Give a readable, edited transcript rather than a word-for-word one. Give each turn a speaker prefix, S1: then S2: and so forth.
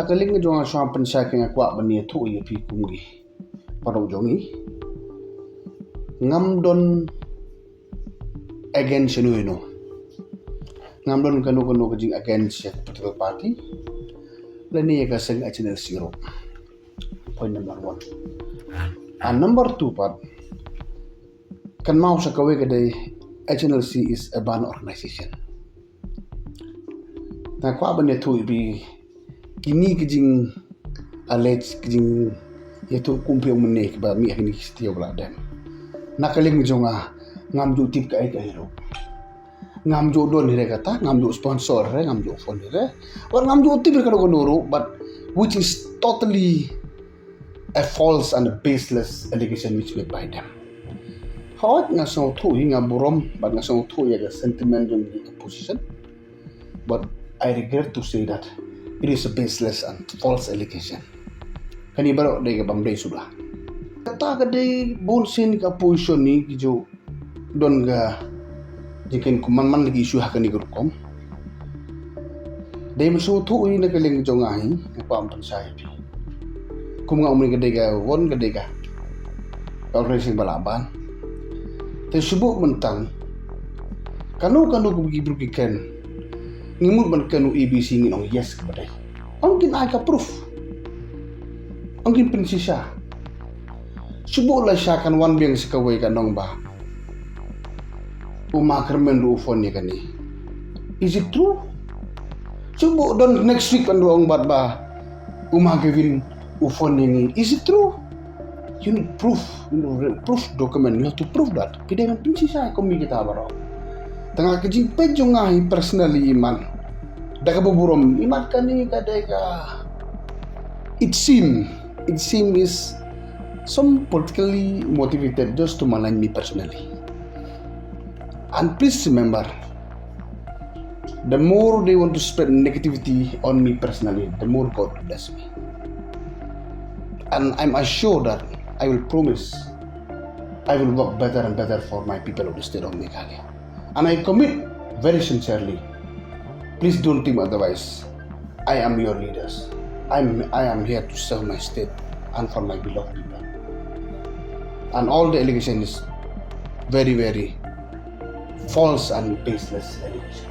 S1: nakaling na jonga siya pansya kaya kwa ba niya to iya pi kumgi parang jongi ngamdon against ngamdon kanu kajing against a political party lani ya kaseng channel 0 point number 1 and number 2 part kan mau sa kawe kadai channel C is a ban organization na kwa ba niya to ibi kini kajing alleged kajing yaitu kumpiang menik ba mi akini setiap beladem nakaling jonga ngamju tip kai hero ngamju don hire kata ngamju sponsor re ngamju phone hire or ngamju tip kada konoro but which is totally a false and a baseless allegation which made by them how nga so thu hinga borom but nga so thu ya sentiment on the opposition but I regret to say that it is a baseless and false allegation kani baro dai ga bamdai sudah kata kadai bonsin ka position ni kijo don ga jikin kuman lagi isu hakani grukom dai masu thu ni nakaling jongai pa ampan sai pi kum nga umri kadai ga won kadai ga organisasi balaban te subuh mentang kanu ku bagi kan ngimut man kanu ABC nginong yes kepada angkin ai ka proof angkin prinsisa subuh la siya kan wan biang sekawai kanong ba umakermen do phone ni kani is it true subuh don next week kan doang bat ba umagewin phone ni is it true you need proof proof document you have to prove that pidai prinsisa ko mi kita baro tengah kejing pejungai personally iman dah kebuburom iman kani kadai ka it seem is some politically motivated just to malign me personally and please remember the more they want to spread negativity on me personally the more God will bless me and I'm assured that I will promise I will work better and better for my people of the state of Meghalaya. And I commit very sincerely. Please don't think otherwise. I am your leaders. I am here to serve my state and for my beloved people. And all the allegation is very, very false and baseless allegation.